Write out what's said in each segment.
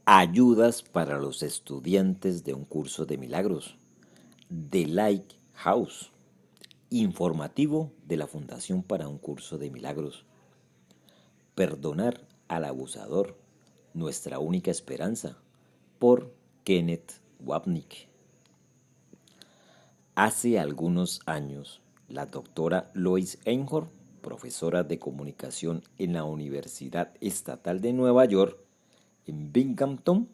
Ayudas para los estudiantes de un curso de milagros. The Lighthouse. Informativo de la Fundación para un curso de milagros. Perdonar al abusador. Nuestra única esperanza. Por Kenneth Wapnick. Hace algunos años, la doctora Lois Einhorn, profesora de comunicación en la Universidad Estatal de Nueva York, en Binghamton,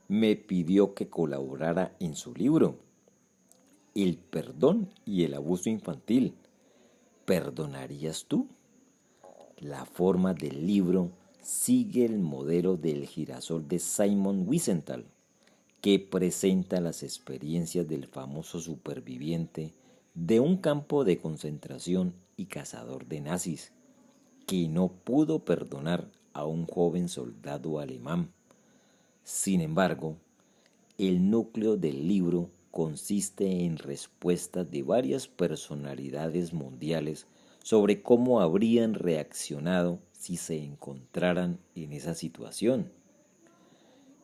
me pidió que colaborara en su libro, El perdón y el abuso infantil. ¿Perdonarías tú? La forma del libro sigue el modelo del girasol de Simon Wiesenthal, que presenta las experiencias del famoso superviviente de un campo de concentración y cazador de nazis, que no pudo perdonar a un joven soldado alemán. Sin embargo, el núcleo del libro consiste en respuestas de varias personalidades mundiales sobre cómo habrían reaccionado si se encontraran en esa situación.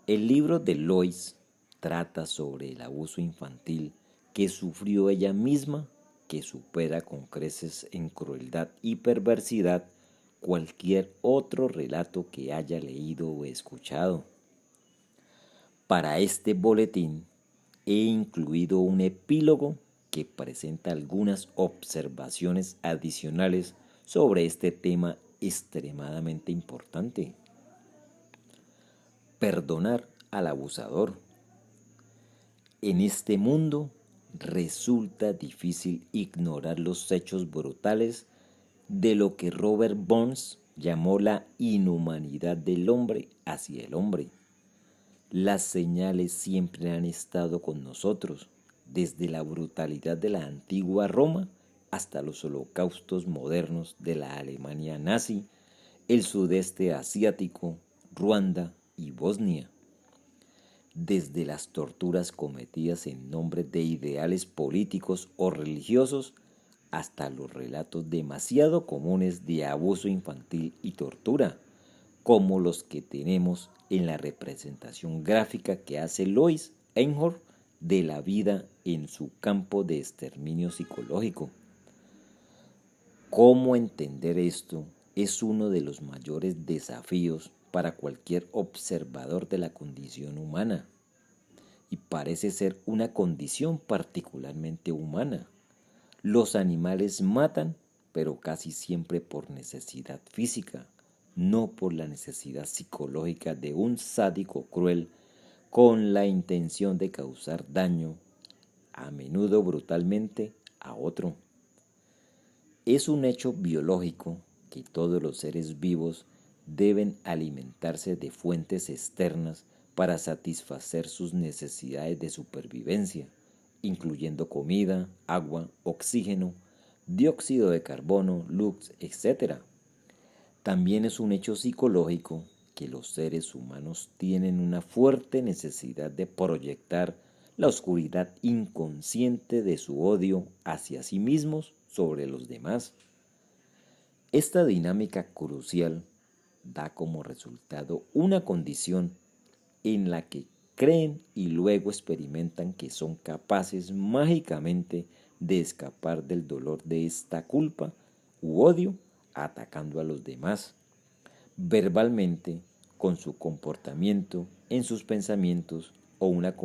El libro de Lois trata sobre el abuso infantil que sufrió ella misma, que supera con creces en crueldad y perversidad cualquier otro relato que haya leído o escuchado. Para este boletín he incluido un epílogo que presenta algunas observaciones adicionales sobre este tema extremadamente importante. Perdonar al abusador. En este mundo resulta difícil ignorar los hechos brutales de lo que Robert Burns llamó la inhumanidad del hombre hacia el hombre. Las señales siempre han estado con nosotros, desde la brutalidad de la antigua Roma hasta los holocaustos modernos de la Alemania nazi, el sudeste asiático, Ruanda y Bosnia. Desde las torturas cometidas en nombre de ideales políticos o religiosos hasta los relatos demasiado comunes de abuso infantil y tortura, como los que tenemos en la representación gráfica que hace Lois Einhorn de la vida en su campo de exterminio psicológico. ¿Cómo entender esto? Es uno de los mayores desafíos para cualquier observador de la condición humana, y parece ser una condición particularmente humana. Los animales matan, pero casi siempre por necesidad física, no por la necesidad psicológica de un sádico cruel con la intención de causar daño, a menudo brutalmente, a otro. Es un hecho biológico que todos los seres vivos deben alimentarse de fuentes externas para satisfacer sus necesidades de supervivencia, incluyendo comida, agua, oxígeno, dióxido de carbono, luz, etc. También es un hecho psicológico que los seres humanos tienen una fuerte necesidad de proyectar la oscuridad inconsciente de su odio hacia sí mismos sobre los demás. Esta dinámica crucial da como resultado una condición en la que creen y luego experimentan que son capaces mágicamente de escapar del dolor de esta culpa u odio atacando a los demás, verbalmente, con su comportamiento, en sus pensamientos o una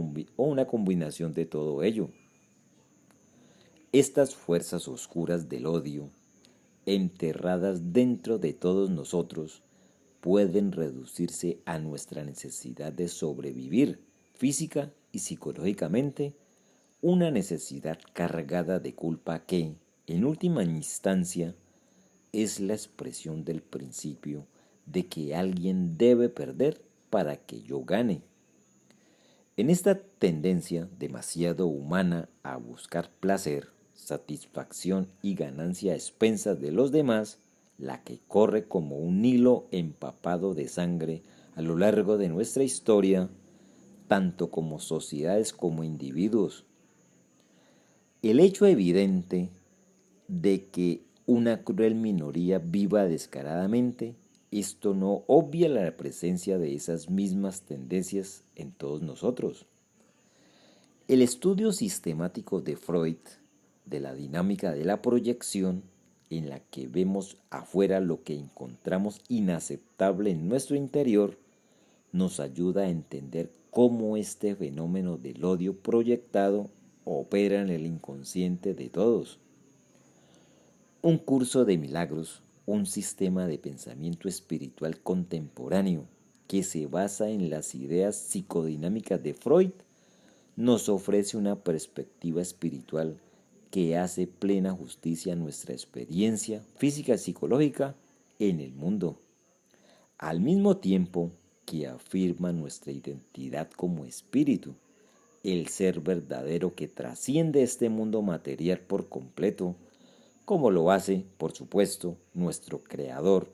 combinación de todo ello. Estas fuerzas oscuras del odio, enterradas dentro de todos nosotros, pueden reducirse a nuestra necesidad de sobrevivir física y psicológicamente, una necesidad cargada de culpa que, en última instancia, es la expresión del principio de que alguien debe perder para que yo gane. En esta tendencia demasiado humana a buscar placer, satisfacción y ganancia a expensas de los demás, la que corre como un hilo empapado de sangre a lo largo de nuestra historia, tanto como sociedades como individuos. El hecho evidente de que una cruel minoría viva descaradamente esto no obvia la presencia de esas mismas tendencias en todos nosotros. El estudio sistemático de Freud de la dinámica de la proyección, en la que vemos afuera lo que encontramos inaceptable en nuestro interior, nos ayuda a entender cómo este fenómeno del odio proyectado opera en el inconsciente de todos. Un curso de milagros, un sistema de pensamiento espiritual contemporáneo que se basa en las ideas psicodinámicas de Freud, nos ofrece una perspectiva espiritual que hace plena justicia a nuestra experiencia física y psicológica en el mundo, al mismo tiempo que afirma nuestra identidad como espíritu, el ser verdadero que trasciende este mundo material por completo, como lo hace, por supuesto, nuestro Creador,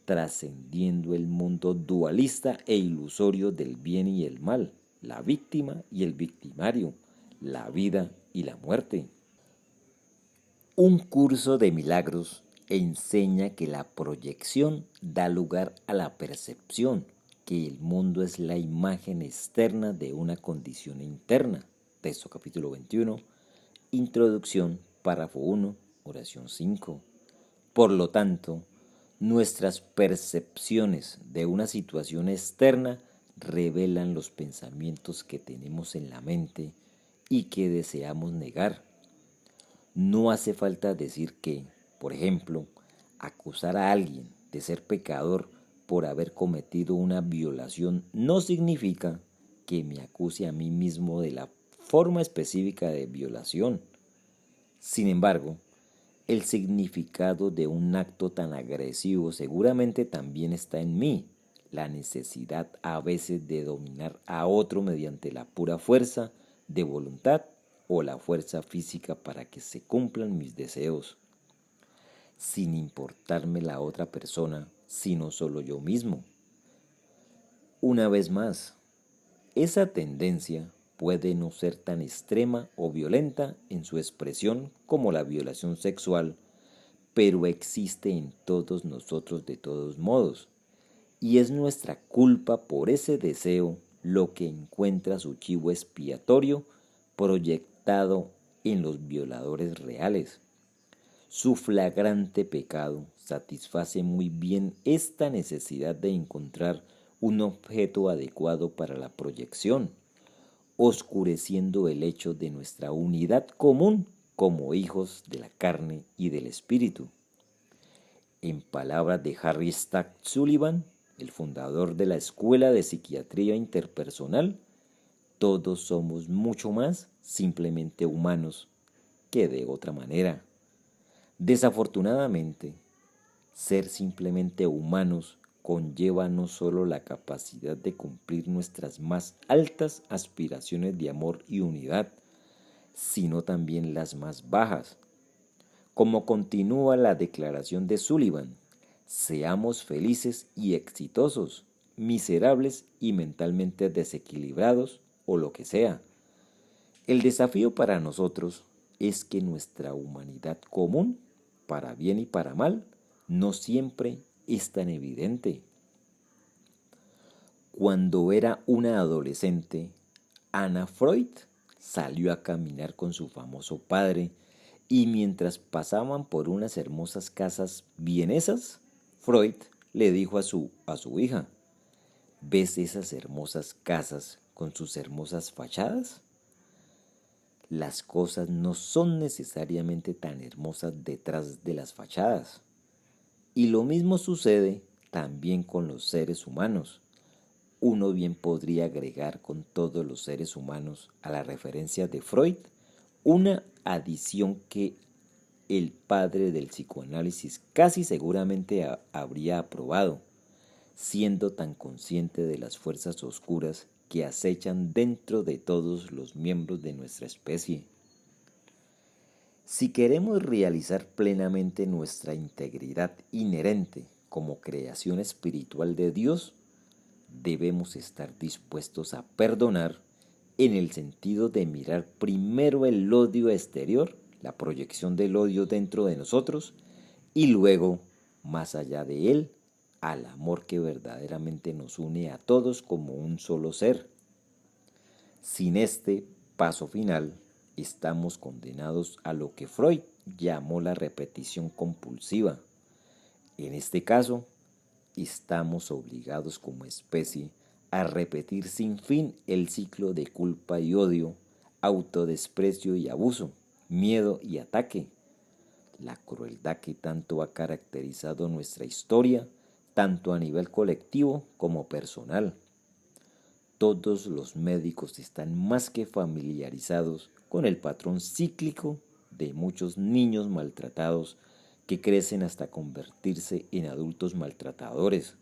trascendiendo el mundo dualista e ilusorio del bien y el mal, la víctima y el victimario, la vida y la muerte. Un curso de milagros enseña que la proyección da lugar a la percepción, que el mundo es la imagen externa de una condición interna. Texto capítulo 21, introducción, párrafo 1, oración 5. Por lo tanto, nuestras percepciones de una situación externa revelan los pensamientos que tenemos en la mente y que deseamos negar. No hace falta decir que, por ejemplo, acusar a alguien de ser pecador por haber cometido una violación no significa que me acuse a mí mismo de la forma específica de violación. Sin embargo, el significado de un acto tan agresivo seguramente también está en mí, la necesidad a veces de dominar a otro mediante la pura fuerza de voluntad o la fuerza física para que se cumplan mis deseos, sin importarme la otra persona, sino solo yo mismo. Una vez más, esa tendencia puede no ser tan extrema o violenta en su expresión como la violación sexual, pero existe en todos nosotros de todos modos, y es nuestra culpa por ese deseo lo que encuentra su chivo expiatorio proyectado en los violadores reales. Su flagrante pecado satisface muy bien esta necesidad de encontrar un objeto adecuado para la proyección, oscureciendo el hecho de nuestra unidad común como hijos de la carne y del espíritu. En palabras de Harry Stack Sullivan, el fundador de la Escuela de Psiquiatría Interpersonal, todos somos mucho más simplemente humanos que de otra manera. Desafortunadamente, ser simplemente humanos conlleva no solo la capacidad de cumplir nuestras más altas aspiraciones de amor y unidad, sino también las más bajas. Como continúa la declaración de Sullivan, seamos felices y exitosos, miserables y mentalmente desequilibrados o lo que sea. El desafío para nosotros es que nuestra humanidad común, para bien y para mal, no siempre es tan evidente. Cuando era una adolescente, Anna Freud salió a caminar con su famoso padre y mientras pasaban por unas hermosas casas vienesas, Freud le dijo a su hija, ¿ves esas hermosas casas con sus hermosas fachadas? Las cosas no son necesariamente tan hermosas detrás de las fachadas. Y lo mismo sucede también con los seres humanos. Uno bien podría agregar con todos los seres humanos a la referencia de Freud una adición que el padre del psicoanálisis casi seguramente habría aprobado, siendo tan consciente de las fuerzas oscuras que acechan dentro de todos los miembros de nuestra especie. Si queremos realizar plenamente nuestra integridad inherente como creación espiritual de Dios, debemos estar dispuestos a perdonar en el sentido de mirar primero el odio exterior, la proyección del odio dentro de nosotros, y luego, más allá de él, al amor que verdaderamente nos une a todos como un solo ser. Sin este paso final, estamos condenados a lo que Freud llamó la repetición compulsiva. En este caso, estamos obligados como especie a repetir sin fin el ciclo de culpa y odio, autodesprecio y abuso, miedo y ataque. La crueldad que tanto ha caracterizado nuestra historia, tanto a nivel colectivo como personal. Todos los médicos están más que familiarizados con el patrón cíclico de muchos niños maltratados que crecen hasta convertirse en adultos maltratadores,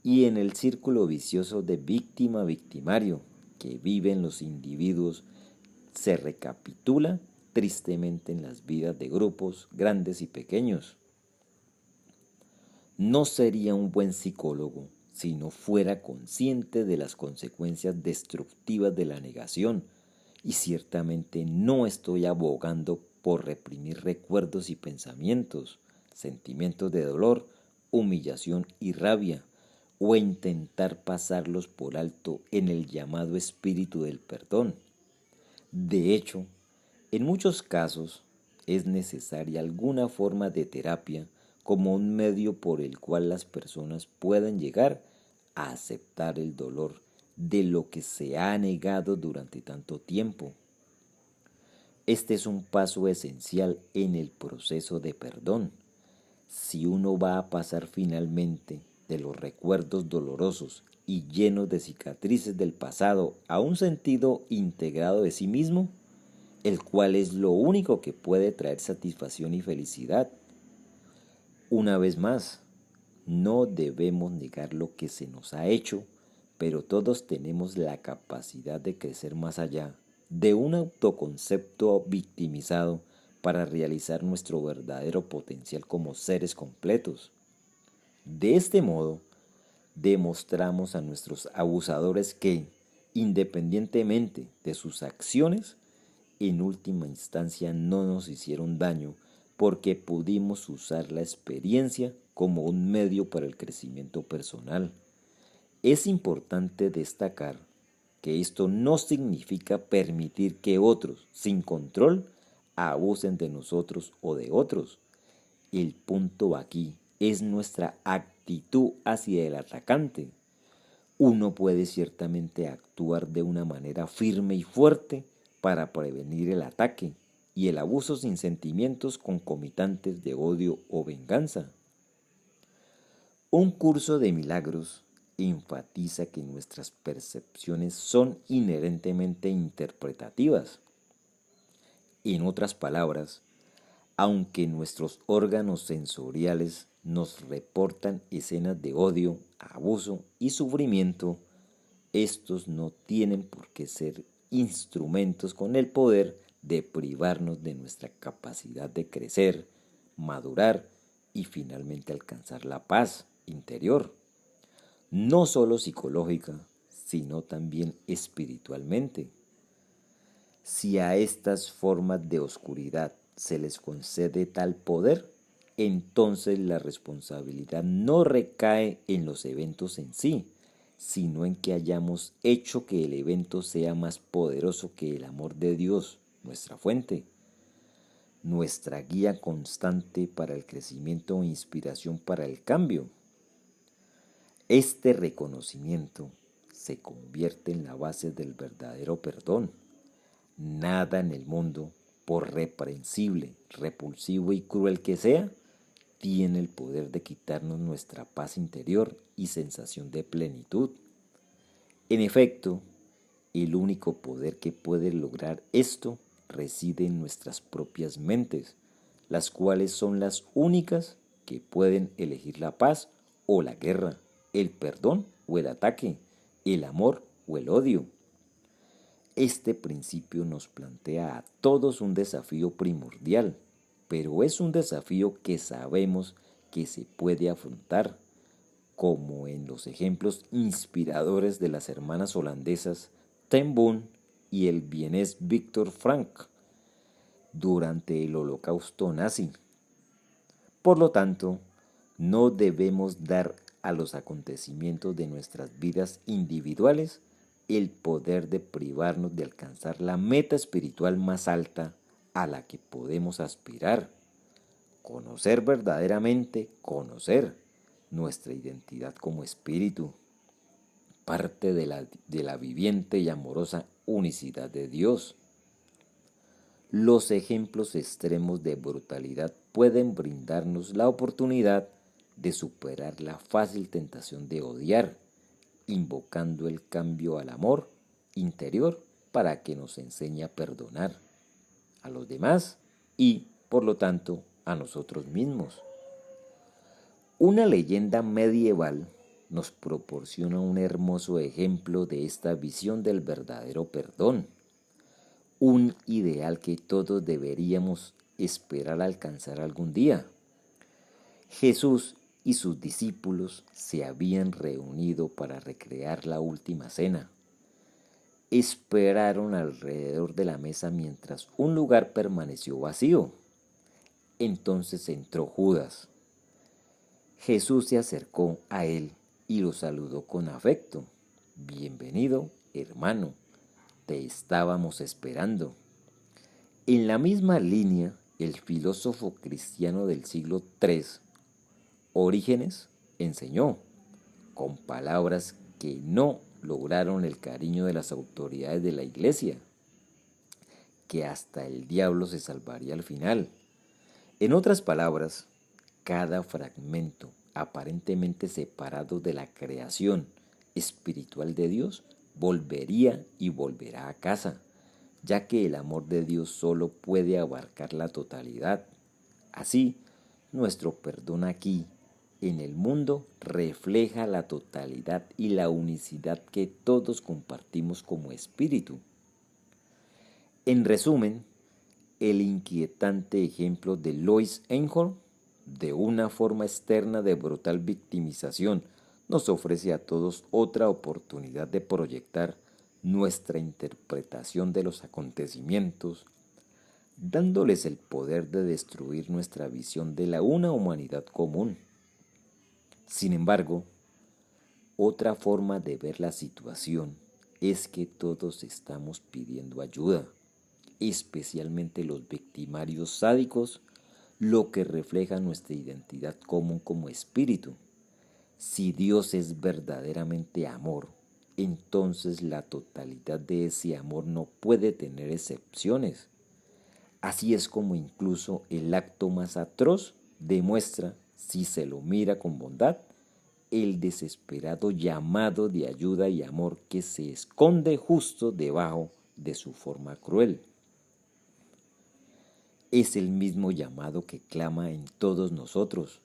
y en el círculo vicioso de víctima-victimario que viven los individuos se recapitula tristemente en las vidas de grupos grandes y pequeños. No sería un buen psicólogo si no fuera consciente de las consecuencias destructivas de la negación, y ciertamente no estoy abogando por reprimir recuerdos y pensamientos, sentimientos de dolor, humillación y rabia, o intentar pasarlos por alto en el llamado espíritu del perdón. De hecho, en muchos casos es necesaria alguna forma de terapia como un medio por el cual las personas puedan llegar a aceptar el dolor de lo que se ha negado durante tanto tiempo. Este es un paso esencial en el proceso de perdón. Si uno va a pasar finalmente de los recuerdos dolorosos y llenos de cicatrices del pasado a un sentido integrado de sí mismo, el cual es lo único que puede traer satisfacción y felicidad. Una vez más, no debemos negar lo que se nos ha hecho, pero todos tenemos la capacidad de crecer más allá de un autoconcepto victimizado para realizar nuestro verdadero potencial como seres completos. De este modo, demostramos a nuestros abusadores que, independientemente de sus acciones, en última instancia no nos hicieron daño porque pudimos usar la experiencia como un medio para el crecimiento personal. Es importante destacar que esto no significa permitir que otros, sin control, abusen de nosotros o de otros. El punto aquí es nuestra actitud hacia el atacante. Uno puede ciertamente actuar de una manera firme y fuerte para prevenir el ataque y el abuso sin sentimientos concomitantes de odio o venganza. Un curso de milagros enfatiza que nuestras percepciones son inherentemente interpretativas. En otras palabras, aunque nuestros órganos sensoriales nos reportan escenas de odio, abuso y sufrimiento, estos no tienen por qué ser instrumentos con el poder de privarnos de nuestra capacidad de crecer, madurar y finalmente alcanzar la paz interior, no solo psicológica, sino también espiritualmente. Si a estas formas de oscuridad se les concede tal poder, entonces la responsabilidad no recae en los eventos en sí, sino en que hayamos hecho que el evento sea más poderoso que el amor de Dios, nuestra fuente, nuestra guía constante para el crecimiento e inspiración para el cambio. Este reconocimiento se convierte en la base del verdadero perdón. Nada en el mundo, por reprensible, repulsivo y cruel que sea, tiene el poder de quitarnos nuestra paz interior y sensación de plenitud. En efecto, el único poder que puede lograr esto reside en nuestras propias mentes, las cuales son las únicas que pueden elegir la paz o la guerra, el perdón o el ataque, el amor o el odio. Este principio nos plantea a todos un desafío primordial, pero es un desafío que sabemos que se puede afrontar, como en los ejemplos inspiradores de las hermanas holandesas Ten Boom y el vienés Viktor Frankl durante el Holocausto nazi. Por lo tanto, no debemos dar a los acontecimientos de nuestras vidas individuales el poder de privarnos de alcanzar la meta espiritual más alta a la que podemos aspirar. Conocer verdaderamente, conocer nuestra identidad como espíritu, parte de la viviente y amorosa unicidad de Dios. Los ejemplos extremos de brutalidad pueden brindarnos la oportunidad de superar la fácil tentación de odiar, invocando el cambio al amor interior para que nos enseñe a perdonar a los demás y, por lo tanto, a nosotros mismos. Una leyenda medieval nos proporciona un hermoso ejemplo de esta visión del verdadero perdón, un ideal que todos deberíamos esperar alcanzar algún día. Jesús y sus discípulos se habían reunido para recrear la última cena. Esperaron alrededor de la mesa mientras un lugar permaneció vacío. Entonces entró Judas. Jesús se acercó a él y lo saludó con afecto. Bienvenido, hermano, te estábamos esperando. En la misma línea, el filósofo cristiano del siglo III, Orígenes, enseñó, con palabras que no lograron el cariño de las autoridades de la iglesia, que hasta el diablo se salvaría al final. En otras palabras, cada fragmento aparentemente separado de la creación espiritual de Dios volvería y volverá a casa, ya que el amor de Dios solo puede abarcar la totalidad. Así, nuestro perdón aquí, en el mundo, refleja la totalidad y la unicidad que todos compartimos como espíritu. En resumen, el inquietante ejemplo de Lois Einhorn, de una forma externa de brutal victimización, nos ofrece a todos otra oportunidad de proyectar nuestra interpretación de los acontecimientos, dándoles el poder de destruir nuestra visión de una humanidad común. Sin embargo, otra forma de ver la situación es que todos estamos pidiendo ayuda, especialmente los victimarios sádicos, lo que refleja nuestra identidad común como espíritu. Si Dios es verdaderamente amor, entonces la totalidad de ese amor no puede tener excepciones. Así es como incluso el acto más atroz demuestra, si se lo mira con bondad, el desesperado llamado de ayuda y amor que se esconde justo debajo de su forma cruel. Es el mismo llamado que clama en todos nosotros.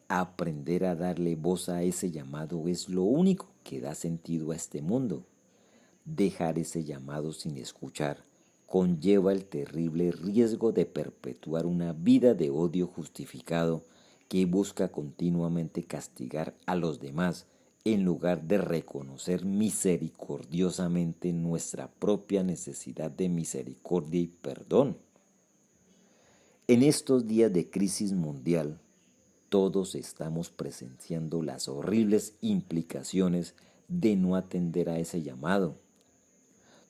Aprender a darle voz a ese llamado es lo único que da sentido a este mundo. Dejar ese llamado sin escuchar conlleva el terrible riesgo de perpetuar una vida de odio justificado que busca continuamente castigar a los demás en lugar de reconocer misericordiosamente nuestra propia necesidad de misericordia y perdón. En estos días de crisis mundial, todos estamos presenciando las horribles implicaciones de no atender a ese llamado.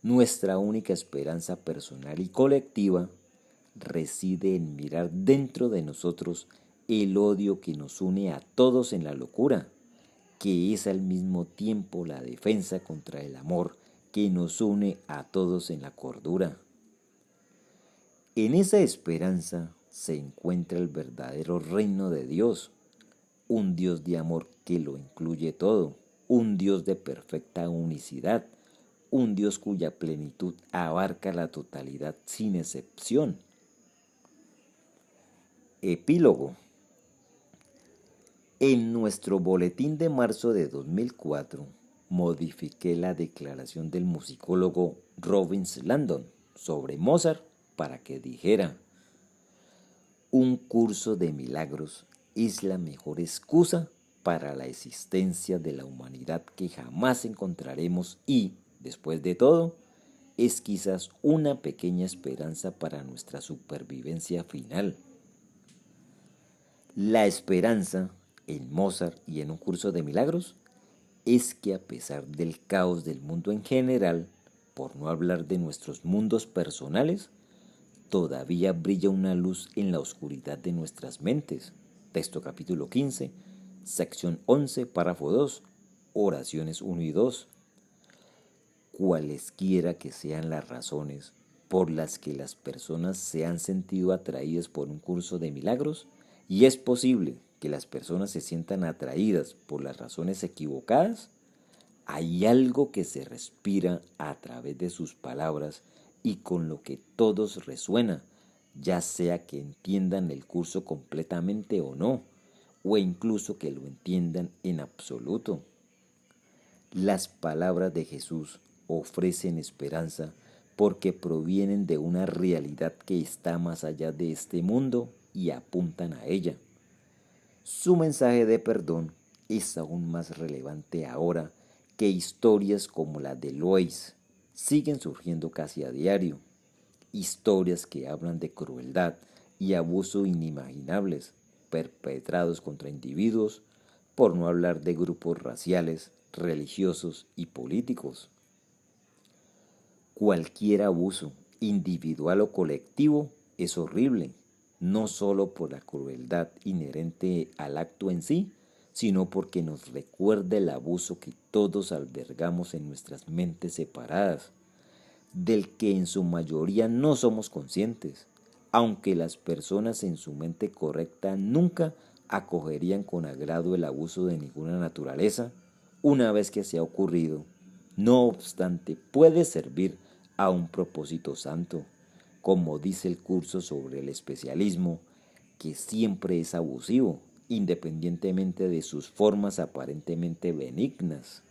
Nuestra única esperanza personal y colectiva reside en mirar dentro de nosotros el odio que nos une a todos en la locura, que es al mismo tiempo la defensa contra el amor que nos une a todos en la cordura. En esa esperanza se encuentra el verdadero reino de Dios, un Dios de amor que lo incluye todo, un Dios de perfecta unicidad, un Dios cuya plenitud abarca la totalidad sin excepción. Epílogo. En nuestro boletín de marzo de 2004, modifiqué la declaración del musicólogo Robbins Landon sobre Mozart para que dijera: un curso de milagros es la mejor excusa para la existencia de la humanidad que jamás encontraremos y, después de todo, es quizás una pequeña esperanza para nuestra supervivencia final. La esperanza en Mozart y en un curso de milagros es que a pesar del caos del mundo en general, por no hablar de nuestros mundos personales, todavía brilla una luz en la oscuridad de nuestras mentes. Texto capítulo 15, sección 11, párrafo 2, oraciones 1 y 2. Cualesquiera que sean las razones por las que las personas se han sentido atraídas por un curso de milagros, y es posible que las personas se sientan atraídas por las razones equivocadas, hay algo que se respira a través de sus palabras y con lo que todos resuena, ya sea que entiendan el curso completamente o no, o incluso que lo entiendan en absoluto. Las palabras de Jesús ofrecen esperanza porque provienen de una realidad que está más allá de este mundo y apuntan a ella. Su mensaje de perdón es aún más relevante ahora que historias como la de Lois siguen surgiendo casi a diario. Historias que hablan de crueldad y abuso inimaginables perpetrados contra individuos, por no hablar de grupos raciales, religiosos y políticos. Cualquier abuso, individual o colectivo, es horrible, no solo por la crueldad inherente al acto en sí, sino porque nos recuerda el abuso que todos albergamos en nuestras mentes separadas, del que en su mayoría no somos conscientes, aunque las personas en su mente correcta nunca acogerían con agrado el abuso de ninguna naturaleza una vez que se ha ocurrido. No obstante, puede servir a un propósito santo, como dice el curso sobre el especialismo, que siempre es abusivo, independientemente de sus formas aparentemente benignas.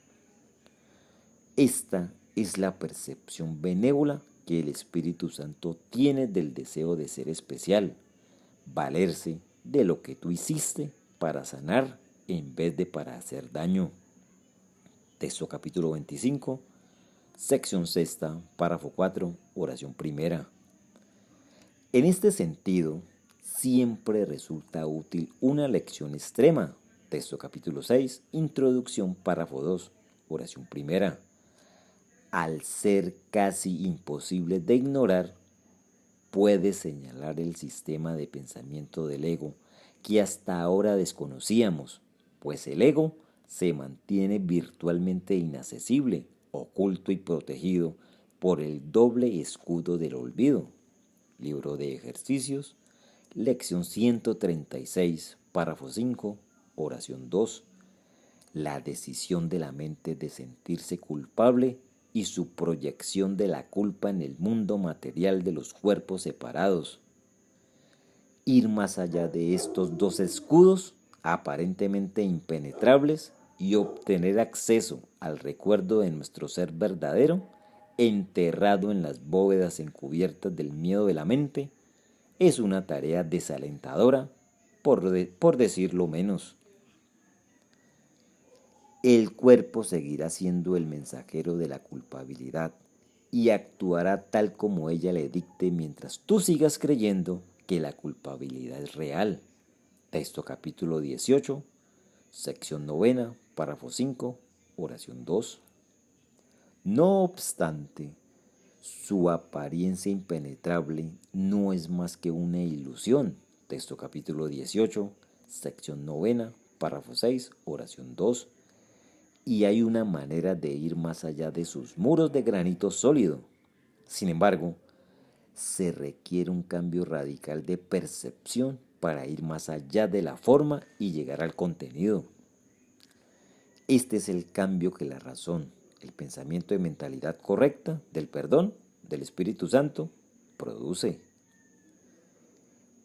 Esta es la percepción benévola que el Espíritu Santo tiene del deseo de ser especial, valerse de lo que tú hiciste para sanar en vez de para hacer daño. Texto capítulo 25, sección sexta, párrafo 4, oración primera. En este sentido, siempre resulta útil una lección extrema. Texto capítulo 6, introducción, párrafo 2, oración primera. Al ser casi imposible de ignorar, puede señalar el sistema de pensamiento del ego que hasta ahora desconocíamos, pues el ego se mantiene virtualmente inaccesible, oculto y protegido por el doble escudo del olvido. Libro de ejercicios, lección 136, párrafo 5, oración 2. La decisión de la mente de sentirse culpable y su proyección de la culpa en el mundo material de los cuerpos separados. Ir más allá de estos dos escudos aparentemente impenetrables y obtener acceso al recuerdo de nuestro ser verdadero, enterrado en las bóvedas encubiertas del miedo de la mente, es una tarea desalentadora, por decirlo menos. El cuerpo seguirá siendo el mensajero de la culpabilidad y actuará tal como ella le dicte mientras tú sigas creyendo que la culpabilidad es real. Texto capítulo 18, sección novena, párrafo 5, oración 2. No obstante, su apariencia impenetrable no es más que una ilusión. Texto capítulo 18, sección novena, párrafo 6, oración 2. Y hay una manera de ir más allá de sus muros de granito sólido. Sin embargo, se requiere un cambio radical de percepción para ir más allá de la forma y llegar al contenido. Este es el cambio que la razón, el pensamiento de mentalidad correcta, del perdón, del Espíritu Santo, produce.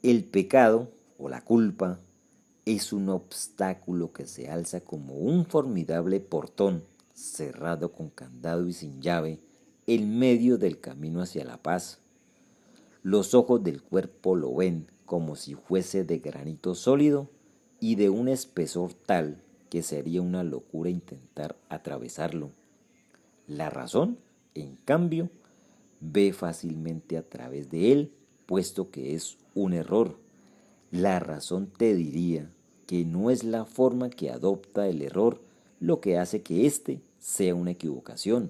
El pecado o la culpa es un obstáculo que se alza como un formidable portón cerrado con candado y sin llave en medio del camino hacia la paz. Los ojos del cuerpo lo ven como si fuese de granito sólido y de un espesor tal que sería una locura intentar atravesarlo. La razón, en cambio, ve fácilmente a través de él, puesto que es un error. La razón te diría que no es la forma que adopta el error lo que hace que éste sea una equivocación.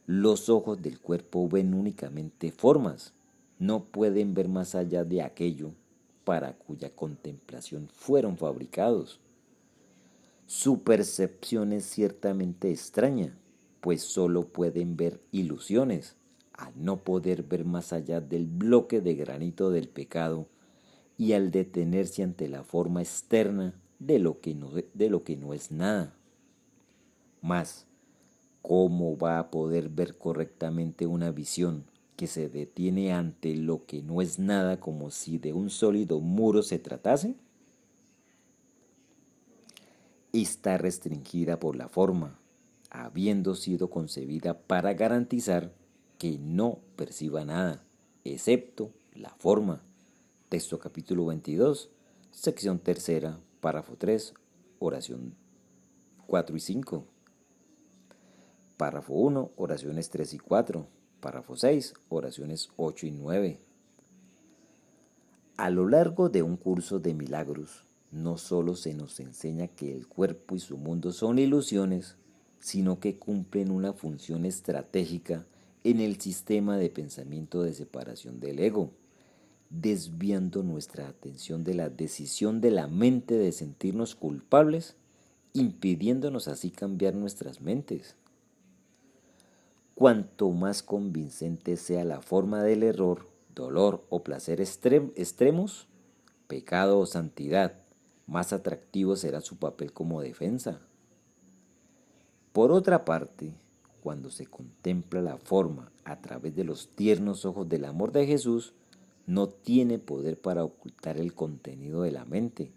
Los ojos del cuerpo ven únicamente formas, no pueden ver más allá de aquello para cuya contemplación fueron fabricados. Su percepción es ciertamente extraña, pues solo pueden ver ilusiones, al no poder ver más allá del bloque de granito del pecado y al detenerse ante la forma externa de lo que no es nada. Mas, ¿cómo va a poder ver correctamente una visión que se detiene ante lo que no es nada como si de un sólido muro se tratase? Está restringida por la forma, habiendo sido concebida para garantizar que no perciba nada, excepto la forma. Texto capítulo 22, sección tercera, párrafo 3, oración 4 y 5. Párrafo 1, oraciones 3 y 4. Párrafo 6, oraciones 8 y 9. A lo largo de un curso de milagros, no solo se nos enseña que el cuerpo y su mundo son ilusiones, sino que cumplen una función estratégica en el sistema de pensamiento de separación del ego, desviando nuestra atención de la decisión de la mente de sentirnos culpables, impidiéndonos así cambiar nuestras mentes. Cuanto más convincente sea la forma del error, dolor o placer extremos, pecado o santidad, más atractivo será su papel como defensa. Por otra parte, cuando se contempla la forma a través de los tiernos ojos del amor de Jesús, no tiene poder para ocultar el contenido de la mente.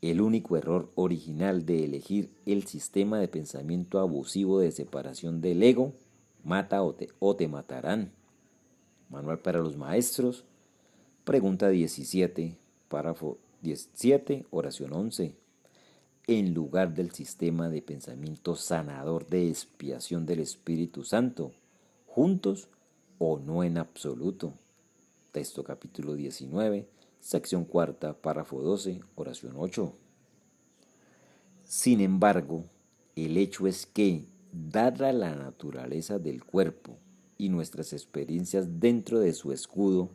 El único error original de elegir el sistema de pensamiento abusivo de separación del ego, mata o te matarán. Manual para los maestros, pregunta 17, párrafo 17, oración 11. En lugar del sistema de pensamiento sanador de expiación del Espíritu Santo, juntos o no en absoluto. Texto capítulo 19, sección cuarta, párrafo 12, oración 8. Sin embargo, el hecho es que, dada la naturaleza del cuerpo y nuestras experiencias dentro de su escudo,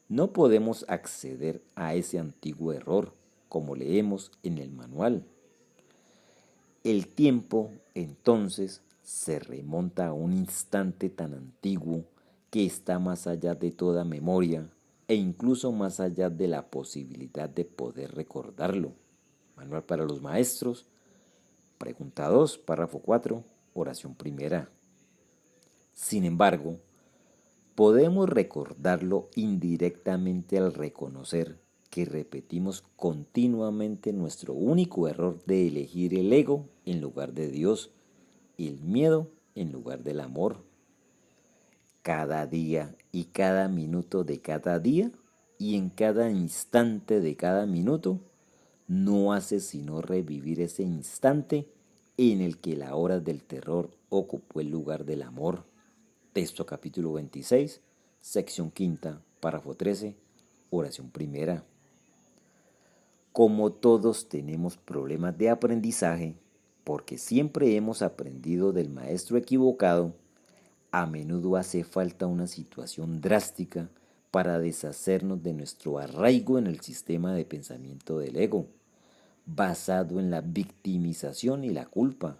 no podemos acceder a ese antiguo error, como leemos en el manual. El tiempo, entonces, se remonta a un instante tan antiguo que está más allá de toda memoria e incluso más allá de la posibilidad de poder recordarlo. Manual para los maestros, pregunta 2, párrafo 4, oración primera. Sin embargo, podemos recordarlo indirectamente al reconocer que repetimos continuamente nuestro único error de elegir el ego en lugar de Dios, el miedo en lugar del amor. Cada día y cada minuto de cada día y en cada instante de cada minuto no hace sino revivir ese instante en el que la hora del terror ocupó el lugar del amor. Texto capítulo 26, sección quinta, párrafo 13, oración primera. Como todos tenemos problemas de aprendizaje, porque siempre hemos aprendido del maestro equivocado, a menudo hace falta una situación drástica para deshacernos de nuestro arraigo en el sistema de pensamiento del ego, basado en la victimización y la culpa.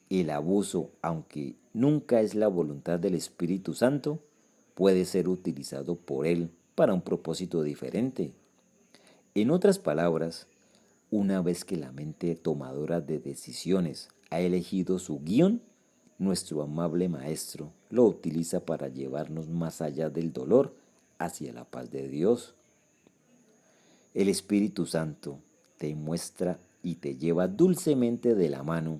El abuso, aunque nunca es la voluntad del Espíritu Santo, puede ser utilizado por él para un propósito diferente. En otras palabras, una vez que la mente tomadora de decisiones ha elegido su guión, nuestro amable Maestro lo utiliza para llevarnos más allá del dolor hacia la paz de Dios. El Espíritu Santo te muestra y te lleva dulcemente de la mano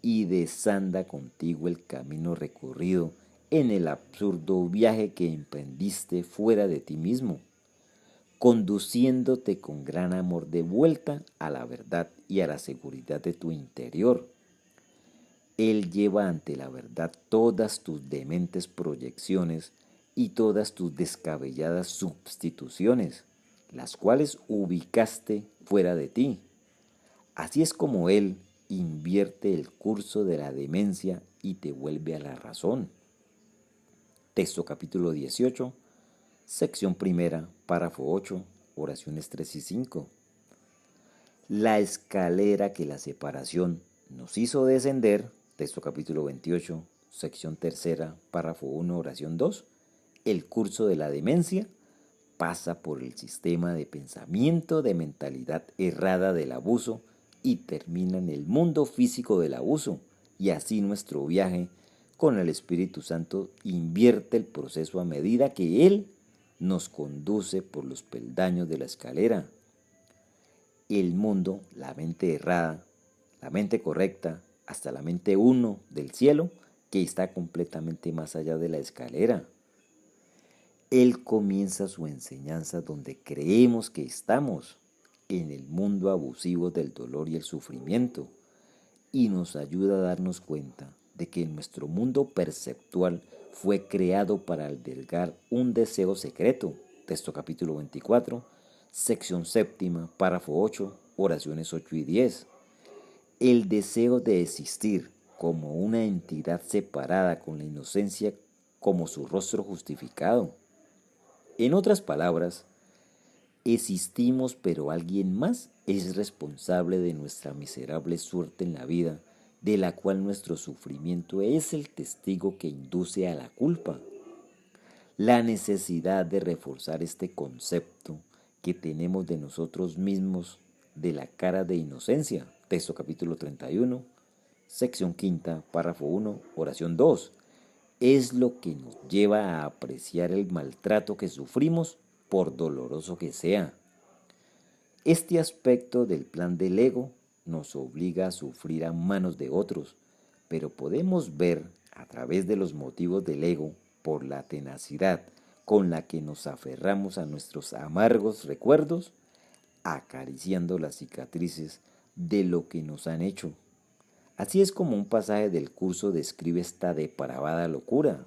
y desanda contigo el camino recorrido en el absurdo viaje que emprendiste fuera de ti mismo, conduciéndote con gran amor de vuelta a la verdad y a la seguridad de tu interior. Él lleva ante la verdad todas tus dementes proyecciones y todas tus descabelladas sustituciones, las cuales ubicaste fuera de ti, Así es como Él invierte el curso de la demencia y te vuelve a la razón. Texto capítulo 18, sección primera, párrafo 8, oraciones 3 y 5. La escalera que la separación nos hizo descender, texto capítulo 28, sección tercera, párrafo 1, oración 2. El curso de la demencia pasa por el sistema de pensamiento de mentalidad errada del abuso y termina en el mundo físico del abuso. Y así nuestro viaje con el Espíritu Santo invierte el proceso a medida que Él nos conduce por los peldaños de la escalera. El mundo, la mente errada, la mente correcta, hasta la mente uno del cielo, que está completamente más allá de la escalera. Él comienza su enseñanza donde creemos que estamos, en el mundo abusivo del dolor y el sufrimiento, y nos ayuda a darnos cuenta de que nuestro mundo perceptual fue creado para albergar un deseo secreto. Texto capítulo 24, sección séptima, párrafo 8, oraciones 8 y 10. El deseo de existir como una entidad separada con la inocencia como su rostro justificado. En otras palabras, existimos, pero alguien más es responsable de nuestra miserable suerte en la vida, de la cual nuestro sufrimiento es el testigo que induce a la culpa. La necesidad de reforzar este concepto que tenemos de nosotros mismos de la cara de inocencia, texto capítulo 31, sección quinta, párrafo 1, oración 2, es lo que nos lleva a apreciar el maltrato que sufrimos, por doloroso que sea. Este aspecto del plan del ego nos obliga a sufrir a manos de otros, pero podemos ver a través de los motivos del ego por la tenacidad con la que nos aferramos a nuestros amargos recuerdos, acariciando las cicatrices de lo que nos han hecho. Así es como un pasaje del curso describe esta depravada locura.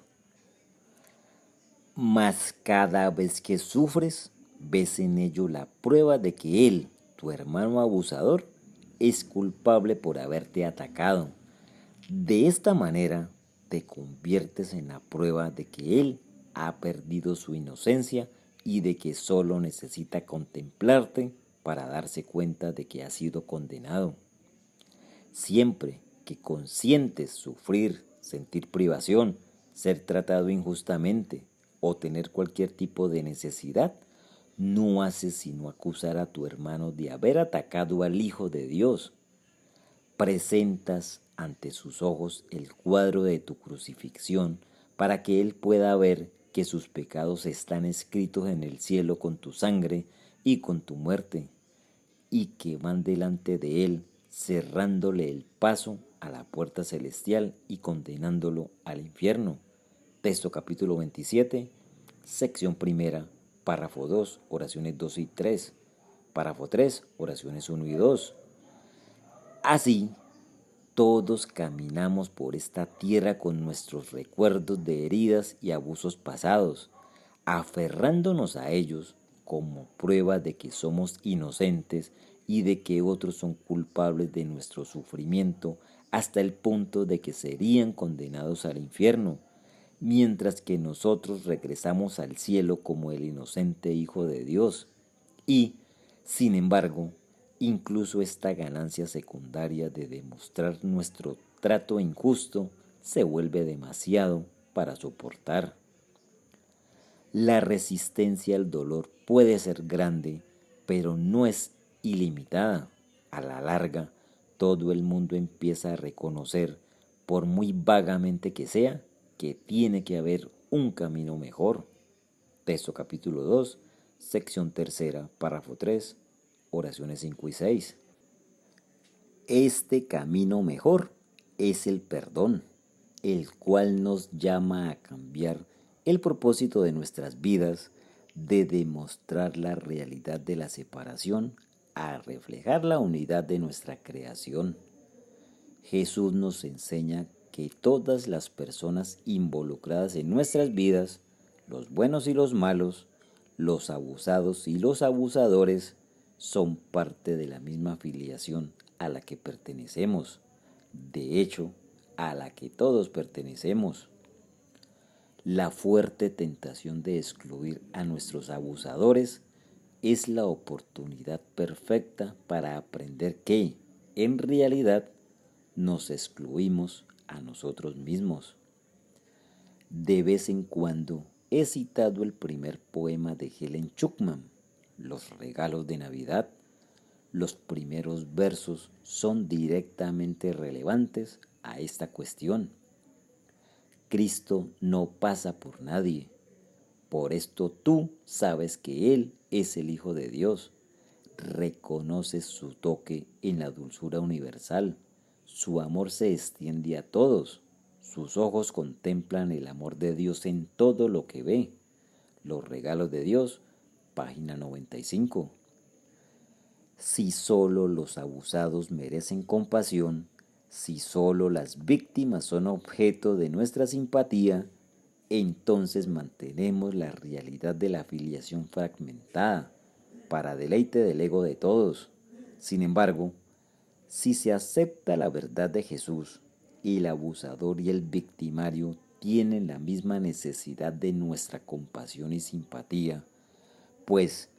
Mas cada vez que sufres, ves en ello la prueba de que él, tu hermano abusador, es culpable por haberte atacado. De esta manera, te conviertes en la prueba de que él ha perdido su inocencia y de que solo necesita contemplarte para darse cuenta de que ha sido condenado. Siempre que consientes sufrir, sentir privación, ser tratado injustamente o tener cualquier tipo de necesidad, no haces sino acusar a tu hermano de haber atacado al Hijo de Dios. Presentas ante sus ojos el cuadro de tu crucifixión para que él pueda ver que sus pecados están escritos en el cielo con tu sangre y con tu muerte, y que van delante de él, cerrándole el paso a la puerta celestial y condenándolo al infierno. Texto capítulo 27, sección primera, párrafo 2, oraciones 2 y 3, párrafo 3, oraciones 1 y 2. Así, todos caminamos por esta tierra con nuestros recuerdos de heridas y abusos pasados, aferrándonos a ellos como prueba de que somos inocentes y de que otros son culpables de nuestro sufrimiento hasta el punto de que serían condenados al infierno, mientras que nosotros regresamos al cielo como el inocente Hijo de Dios. Y, sin embargo, incluso esta ganancia secundaria de demostrar nuestro trato injusto se vuelve demasiado para soportar. La resistencia al dolor puede ser grande, pero no es ilimitada. A la larga, todo el mundo empieza a reconocer, por muy vagamente que sea, que tiene que haber un camino mejor. Texto capítulo 2, sección tercera, párrafo 3, oraciones 5 y 6. Este camino mejor es el perdón, el cual nos llama a cambiar el propósito de nuestras vidas, de demostrar la realidad de la separación a reflejar la unidad de nuestra creación. Jesús nos enseña que todas las personas involucradas en nuestras vidas, los buenos y los malos, los abusados y los abusadores, son parte de la misma filiación a la que pertenecemos, de hecho, a la que todos pertenecemos. La fuerte tentación de excluir a nuestros abusadores es la oportunidad perfecta para aprender que, en realidad, nos excluimos a nosotros mismos. De vez en cuando he citado el primer poema de Helen Schucman, Los regalos de Navidad. Los primeros versos son directamente relevantes a esta cuestión. Cristo no pasa por nadie. Por esto tú sabes que Él es el Hijo de Dios. Reconoces su toque en la dulzura universal. Su amor se extiende a todos. Sus ojos contemplan el amor de Dios en todo lo que ve. Los regalos de Dios, página 95. Si solo los abusados merecen compasión, si solo las víctimas son objeto de nuestra simpatía, entonces mantenemos la realidad de la filiación fragmentada, para deleite del ego de todos. Sin embargo, si se acepta la verdad de Jesús, el abusador y el victimario tienen la misma necesidad de nuestra compasión y simpatía, pues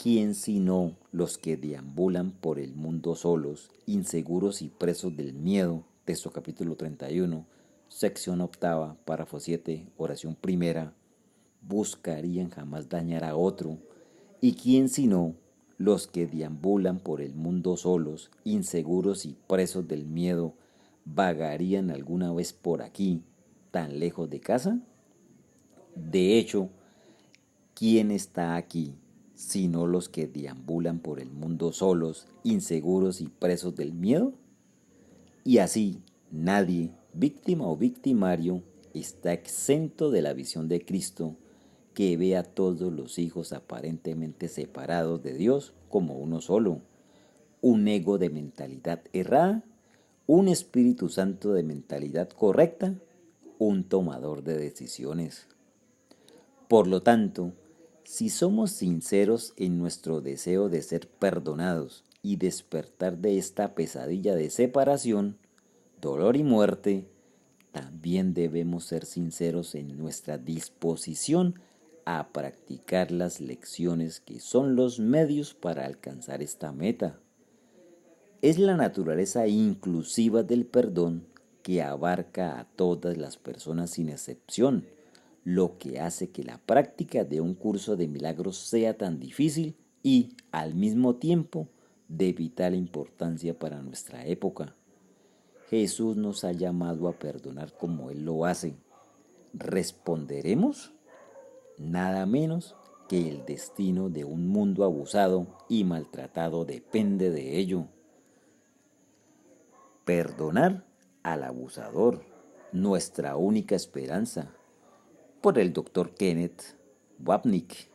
¿quién sino los que deambulan por el mundo solos, inseguros y presos del miedo? Texto capítulo 31, sección octava, párrafo 7, oración primera, buscarían jamás dañar a otro. ¿Y quién sino los que deambulan por el mundo solos, inseguros y presos del miedo, vagarían alguna vez por aquí, tan lejos de casa? De hecho, ¿quién está aquí, sino los que deambulan por el mundo solos, inseguros y presos del miedo? Y así, nadie, víctima o victimario, está exento de la visión de Cristo, que ve a todos los hijos aparentemente separados de Dios como uno solo, un ego de mentalidad errada, un Espíritu Santo de mentalidad correcta, un tomador de decisiones. Por lo tanto, si somos sinceros en nuestro deseo de ser perdonados y despertar de esta pesadilla de separación, dolor y muerte, también debemos ser sinceros en nuestra disposición a practicar las lecciones que son los medios para alcanzar esta meta. Es la naturaleza inclusiva del perdón que abarca a todas las personas sin excepción, lo que hace que la práctica de un curso de milagros sea tan difícil y, al mismo tiempo, de vital importancia para nuestra época. Jesús nos ha llamado a perdonar como Él lo hace. ¿Responderemos? Nada menos que el destino de un mundo abusado y maltratado depende de ello. Perdonar al abusador, nuestra única esperanza. Por el Dr. Kenneth Wapnick.